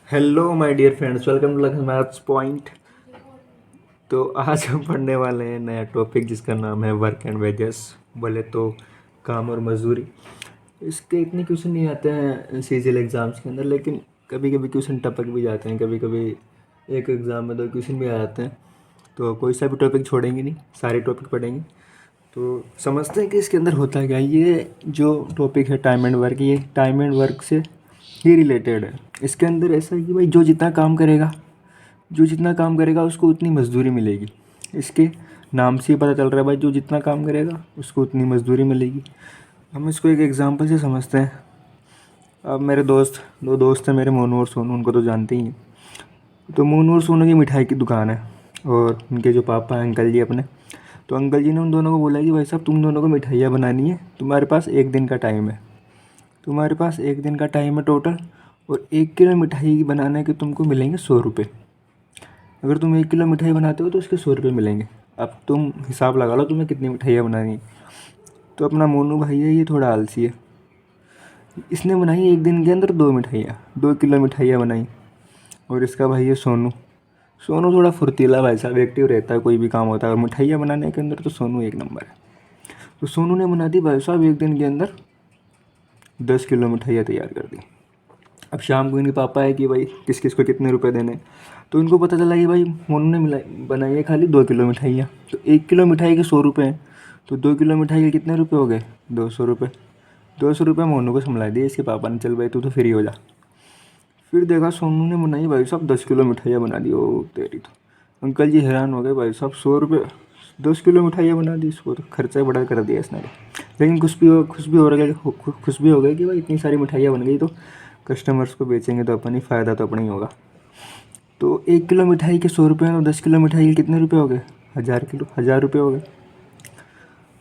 Hello my dear friends, welcome to Lakhan Maths Point. तो आज हम पढ़ने वाले हैं नया टॉपिक जिसका नाम है वर्क एंड वेजेस, बोले तो काम और मजदूरी। इसके इतने क्वेश्चन नहीं आते हैं सीजीएल एग्ज़ाम्स के अंदर, लेकिन कभी कभी क्वेश्चन टपक भी जाते हैं। कभी कभी एक एग्ज़ाम में दो क्वेश्चन भी आ जाते हैं। तो कोई सा भी टॉपिक छोड़ेंगे नहीं, सारे टॉपिक पढ़ेंगे। तो समझते हैं कि इसके अंदर होता क्या है। ये जो टॉपिक है टाइम एंड वर्क, ये टाइम एंड वर्क से ही रिलेटेड है। इसके अंदर ऐसा है कि भाई जो जितना काम करेगा उसको उतनी मजदूरी मिलेगी। इसके नाम से ही पता चल रहा है भाई, जो जितना काम करेगा उसको उतनी मजदूरी मिलेगी। हम इसको एक एग्जांपल से समझते हैं। अब मेरे दो दोस्त हैं मेरे, मोनू और सोनू, उनको तो जानते ही हैं। तो मोनू और सोनू की मिठाई की दुकान है, और उनके जो पापा हैं अंकल जी अपने, तो अंकल जी ने उन दोनों को बोला कि भाई साहब, तुम दोनों को मिठाइयाँ बनानी है, तुम्हारे पास एक दिन का टाइम है। तुम्हारे पास एक दिन का टाइम है टोटल, और 1 किलो मिठाई बनाने के तुमको मिलेंगे 100 रुपये। अगर तुम 1 किलो मिठाई बनाते हो तो उसके 100 रुपये मिलेंगे। अब तुम हिसाब लगा लो तुम्हें कितनी मिठाइयाँ बनानी है। तो अपना मोनू भाई है, ये थोड़ा आलसी है। इसने बनाई एक दिन के अंदर 2 मिठाइयाँ, 2 किलो मिठाइयाँ बनाई। और इसका भाई है सोनू। सोनू थोड़ा फुर्तीला भाई साहब, एक्टिव रहता है, कोई भी काम होता है। और मिठाइयाँ बनाने के अंदर तो सोनू एक नंबर है। तो सोनू ने बना दी भाई साहब एक दिन के अंदर 10 किलो मिठाइयाँ तैयार कर दी। अब शाम को इनके पापा है कि भाई किस किस को कितने रुपए देने हैं। तो इनको पता चला कि भाई मोनू ने बनाई है खाली 2 किलो मिठाइयाँ, तो 1 किलो मिठाई के 100 रुपये हैं। तो 2 किलो मिठाई के कितने रुपए हो गए? 200 रुपये। 200 रुपये मोनू को संभला दिए इसके पापा ने, चल भाई तू तो फ्री हो जा। फिर देखा सोनू ने बनाई भाई साहब 10 किलो मिठाइयाँ बना दी। ओ तेरी तो अंकल जी हैरान हो गए, भाई साहब 100 रुपये 10 किलो मिठाइयाँ बना दी, इसको तो खर्चा बड़ा कर दिया इसने। लेकिन खुश भी हो गए कि भाई इतनी सारी मिठाइयाँ बन गई, तो कस्टमर्स को बेचेंगे तो अपन ही, फ़ायदा तो अपना ही होगा। तो 1 किलो मिठाई के 100 रुपये और 10 किलो मिठाई के कितने रुपये हो गए? 1000 रुपये हो गए।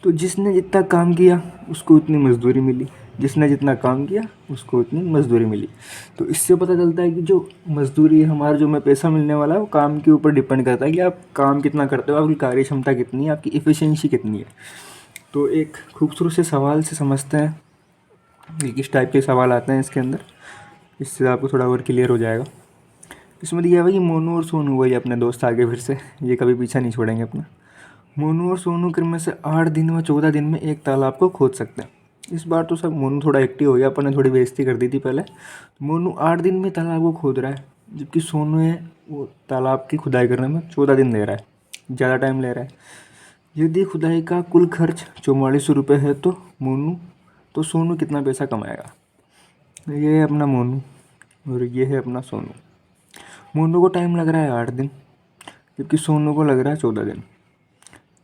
तो जिसने जितना काम किया उसको उतनी मजदूरी मिली, जिसने जितना काम किया उसको उतनी मजदूरी मिली। तो इससे पता चलता है कि जो मजदूरी है हमारा, जो हमें पैसा मिलने वाला है, वो काम के ऊपर डिपेंड करता है कि आप काम कितना करते हो, आपकी कार्य क्षमता कितनी है, आपकी इफ़िशिएंसी कितनी है। तो एक खूबसूरत से सवाल से समझते हैं कि किस टाइप के सवाल आते हैं इसके अंदर। इससे आपको थोड़ा और क्लियर हो जाएगा। इसमें दिया हुआ है कि मोनू और सोनू, वही अपने दोस्त आगे फिर से, ये कभी पीछा नहीं छोड़ेंगे अपना। मोनू और सोनू क्रम में से 8 दिन व 14 दिन में एक तालाब को खोद सकते हैं। इस बार तो सब मोनू थोड़ा एक्टिव हो गया, अपन ने थोड़ी बेइज्जती कर दी थी पहले। मोनू 8 दिन में तालाब को खोद रहा है, जबकि सोनू है वो तालाब की खुदाई करने में 14 दिन ले रहा है, ज़्यादा टाइम ले रहा है। यदि खुदाई का कुल खर्च 4400 रुपये है तो सोनू कितना पैसा कमाएगा? ये है अपना मोनू और ये है अपना सोनू। मोनू को टाइम लग रहा है 8 दिन, जबकि सोनू को लग रहा है 14 दिन।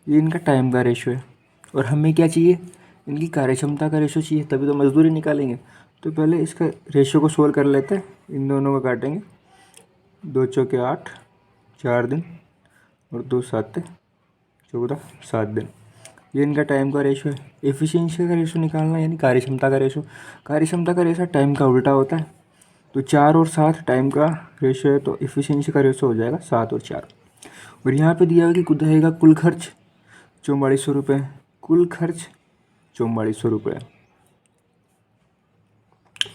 ये इनका टाइम का रेशो है। और हमें क्या चाहिए? इनकी कार्य क्षमता का रेशो चाहिए, तभी तो मजदूरी निकालेंगे। तो पहले इसका रेशो को सोल्व कर लेते हैं। इन दोनों को काटेंगे, 2 चौके 8, 4 दिन, और 2 7 14, 7 दिन। ये इनका टाइम का रेशो है। एफिशिएंसी का रेशो निकालना, यानी कार्य क्षमता का रेशो। कार्य क्षमता का रेशो टाइम का उल्टा होता है। तो 4 और 7 टाइम का रेशो है, तो एफिशिएंसी का रेशो हो जाएगा 7 और 4। और यहाँ पे दिया हुआ कि खुदाई का कुल खर्च 4400 रुपये। कुल खर्च 4400 रुपये।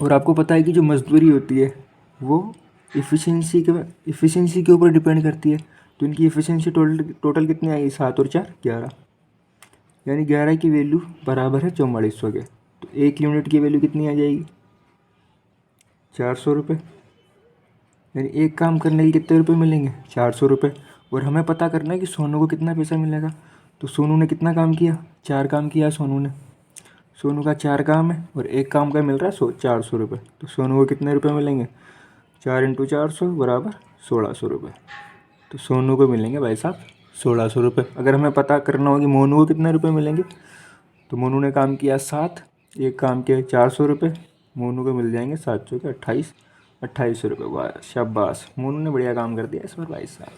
और आपको पता है कि जो मजदूरी होती है वो इफ़िशिएंसी के ऊपर डिपेंड करती है। तो इनकी इफ़िशिएंसी टोटल कितनी आएगी? 7 और 4 11, यानी 11 की वैल्यू बराबर है 4400 के। तो 1 यूनिट की वैल्यू कितनी आ जाएगी? 400 रुपये। यानी एक काम करने के कितने रुपए मिलेंगे? 400 रुपये। और हमें पता करना है कि सोनू को कितना पैसा मिलेगा। तो सोनू ने कितना काम किया? 4 काम किया सोनू ने। सोनू का 4 काम है और एक काम का मिल रहा है 400 रुपये। तो सोनू को कितने रुपए मिलेंगे? 4 × 400 बराबर 1600 रुपये। तो सोनू को मिलेंगे भाई साहब 1600 रुपये। अगर हमें पता करना हो कि मोनू को कितने रुपये मिलेंगे, तो मोनू ने काम किया 7, एक काम के 400 रुपये, मोनू को मिल जाएंगे 7 चौके 28, 2800 रुपये। वाह शाबाश, मोनू ने बढ़िया काम कर दिया इस बार भाई साहब,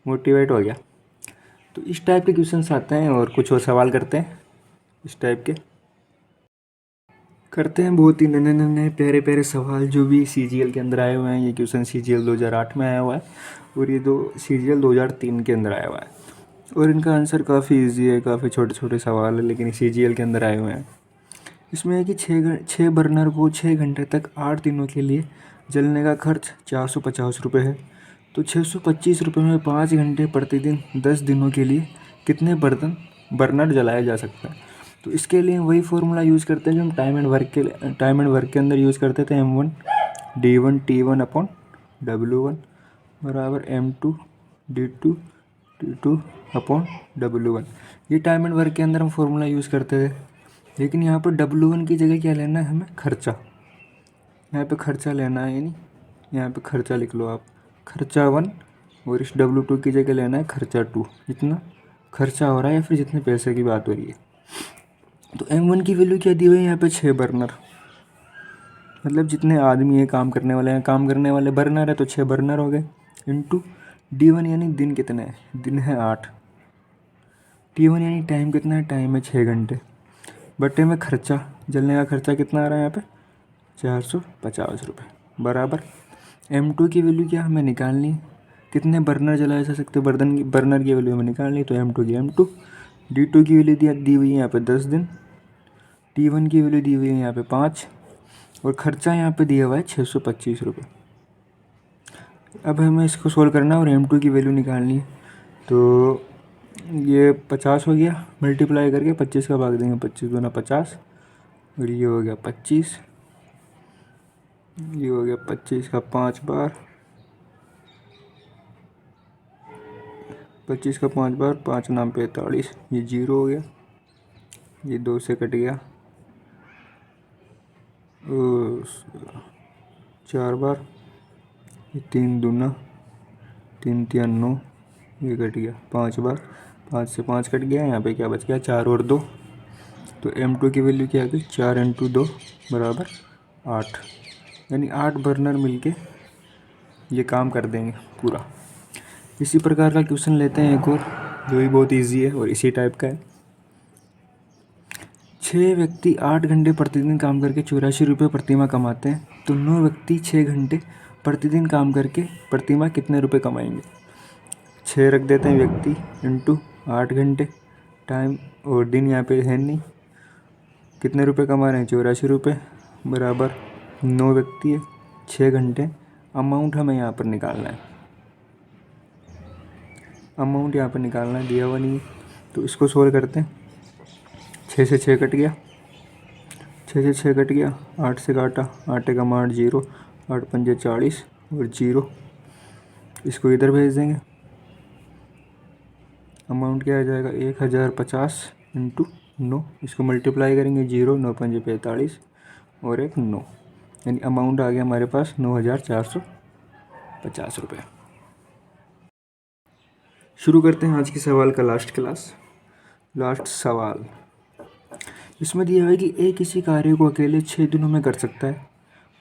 मोटिवेट हो गया। तो इस टाइप के क्वेश्चंस आते हैं। और कुछ और सवाल करते हैं इस टाइप के, करते हैं बहुत ही नए नए प्यारे प्यारे सवाल जो भी सीजीएल के अंदर आए हुए हैं। ये क्वेश्चन सीजीएल 2008 में आया हुआ है, और ये दो सीजीएल 2003 के अंदर आया हुआ है। और इनका आंसर काफ़ी इजी है, काफ़ी छोटे छोटे सवाल है, लेकिन सीजीएल के अंदर आए हुए हैं। इसमें है कि 6 बर्नर को 6 घंटे तक 8 दिनों के लिए जलने का खर्च 450 रुपये है। तो 625 रुपये में 5 घंटे प्रतिदिन 10 दिनों के लिए कितने बर्नर जलाया जा सकता है। तो इसके लिए वही फॉर्मूला यूज़ करते हैं जो हम टाइम एंड वर्क के अंदर यूज़ करते थे। M1 D1 T1 upon W1 बराबर M2 D2 T2 upon W1। ये टाइम एंड वर्क के अंदर हम फॉर्मूला यूज़ करते थे। लेकिन यहाँ पर W1 की जगह क्या लेना है हमें, खर्चा। यहाँ पे खर्चा लेना है, यानी यहाँ पे खर्चा लिख लो आप, खर्चा 1, और इस W2 की जगह लेना है खर्चा 2। जितना खर्चा हो रहा है या फिर जितने पैसे की बात हो रही है। तो M1 की वैल्यू क्या दी हुई है यहाँ पे, 6 बर्नर, मतलब जितने आदमी है काम करने वाले बर्नर है तो 6 बर्नर हो गए, इंटू D1 यानी दिन कितने हैं, दिन है 8, T1 यानी टाइम कितना है, टाइम है 6 घंटे, बटे में खर्चा, जलने का खर्चा कितना आ रहा है यहाँ पे 450 रुपये, बराबर M2 की वैल्यू क्या हमें निकालनी है, कितने बर्नर जलाए जा सकते, बर्नर की वैल्यू हमें निकालनी है। तो M2 की M2, D2 की वैल्यू दी हुई है यहाँ पे 10 दिन, T1 की वैल्यू दी हुई है यहाँ पे 5, और ख़र्चा यहाँ पे दिया हुआ है 625 रुपये। अब हमें इसको सोल्व करना है और M2 की वैल्यू निकालनी है। तो ये 50 हो गया, मल्टीप्लाई करके 25 का भाग देंगे, 25 दूना 50, और ये हो गया 25, ये हो गया 25 का 5 बार, 25 का 5 बार, 5 नाम 45, ये 0 हो गया, ये 2 से कट गया, 4 बार, ये 3 दूना 3 तिया 9, ये कट गया 5 बार, 5 से 5 कट गया, यहाँ पे क्या बच गया 4 और 2। तो M2 की वैल्यू क्या आ गई, 4 × 2 बराबर 8, यानी 8 बर्नर मिलके ये काम कर देंगे पूरा। इसी प्रकार का क्वेश्चन लेते हैं एक और, जो भी बहुत इजी है और इसी टाइप का है। 6 व्यक्ति 8 घंटे प्रतिदिन काम करके 84 रुपये प्रतिमाह कमाते हैं, तो 9 व्यक्ति 6 घंटे प्रतिदिन काम करके प्रतिमाह कितने रुपए कमाएंगे। 6 रख देते हैं व्यक्ति इंटू 8 घंटे, टाइम और दिन यहाँ पे है नहीं, कितने रुपए कमा रहे हैं 84 रुपये, बराबर 9 व्यक्ति है 6 घंटे, अमाउंट हमें यहाँ पर निकालना है, अमाउंट यहाँ पर निकालना है, दिया हुआ नहीं है। तो इसको सोल्व करते हैं, 6 से 6 कट गया, 6 से 6 कट गया, 8 से काटा, 8 का 8 0, 8 पंजे 40 और 0, इसको इधर भेज देंगे, अमाउंट क्या आ जाएगा 1050 इंटू 9, इसको मल्टीप्लाई करेंगे 0, 9 पंजे 45 और एक 9, यानी अमाउंट आ गया हमारे पास 9450 रुपये। शुरू करते हैं आज के सवाल का लास्ट सवाल। इसमें दिया है कि A किसी कार्य को अकेले 6 दिनों में कर सकता है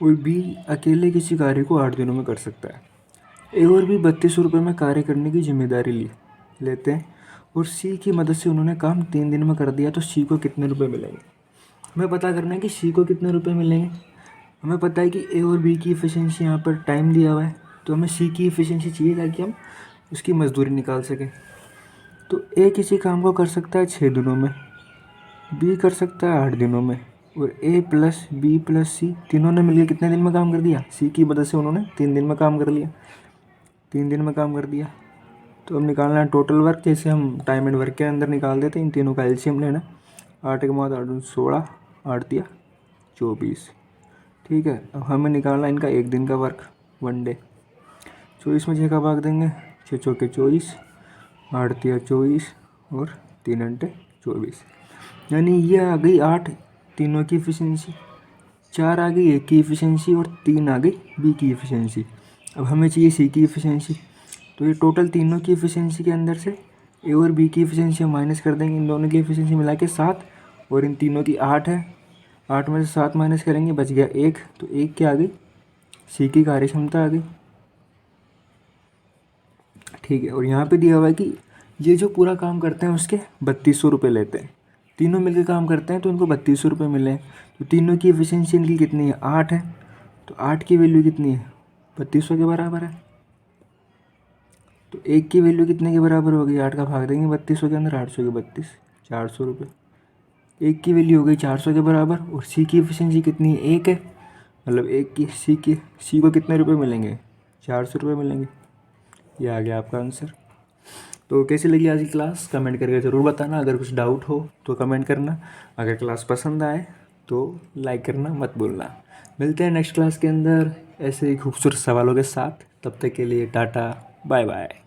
और B अकेले किसी कार्य को 8 दिनों में कर सकता है। A और B 3200 रुपये में कार्य करने की जिम्मेदारी लेते हैं और C की मदद से उन्होंने काम 3 दिन में कर दिया, तो C को कितने रुपए मिलेंगे। हमें पता करना है कि C को कितने रुपए मिलेंगे। हमें पता है कि A और B की एफिशिएंसी यहाँ पर टाइम दिया हुआ है, तो हमें C की एफिशिएंसी चाहिए ताकि हम उसकी मजदूरी निकाल सकें। तो A किसी काम को कर सकता है 6 दिनों में, B कर सकता है 8 दिनों में, और A plus B plus C तीनों ने मिलकर कितने दिन में काम कर दिया, C की मदद से उन्होंने 3 दिन में काम कर लिया, 3 दिन में काम कर दिया। तो अब निकालना है टोटल वर्क, जैसे हम टाइम एंड वर्क के अंदर निकाल देते हैं, इन तीनों का एलसीएम लेना, 8 के बाद 8 16, 8 दिया 24, ठीक है। अब हमें निकालना इनका एक दिन का वर्क, 1 डे। 24 में 6 का भाग देंगे, 6 चौके 24, 8 दिया 24 और 3 घंटे 24, यानी ये आ गई 8 तीनों की एफिशिएंसी, 4 आ गई A की एफिशिएंसी और 3 आ गई B की एफिशिएंसी। अब हमें चाहिए C की एफिशिएंसी, तो ये टोटल तीनों की एफिशिएंसी के अंदर से A और B की एफिशिएंसी हम माइनस कर देंगे, इन दोनों की एफिशिएंसी मिला के 7 और इन तीनों की 8 है, 8 में से 7 माइनस करेंगे बच गया 1, तो 1 क्या आ गई C की कार्यक्षमता आ गई, ठीक है। और यहाँ पे दिया हुआ है कि ये जो पूरा काम करते हैं उसके 3200 रुपये लेते हैं, तीनों मिलकर काम करते हैं तो इनको 3200 रुपये मिले हैं। तो तीनों की एफिशिएंसी इनकी कितनी है 8 है, तो 8 की वैल्यू कितनी है 3200 के बराबर है। तो 1 की वैल्यू कितने के बराबर होगी, 8 का भाग देंगे 3200 के अंदर, 800 के 32, 400 रुपये। 1 की वैल्यू हो गई 400 के बराबर, और C की एफिशिएंसी कितनी है 1 है, मतलब एक की सी को कितने रुपए मिलेंगे? 400 रुपये मिलेंगे। ये आ गया आपका आंसर। तो कैसी लगी आज की क्लास कमेंट करके ज़रूर बताना। अगर कुछ डाउट हो तो कमेंट करना। अगर क्लास पसंद आए तो लाइक करना मत भूलना। मिलते हैं नेक्स्ट क्लास के अंदर ऐसे ही खूबसूरत सवालों के साथ। तब तक के लिए टाटा बाय बाय।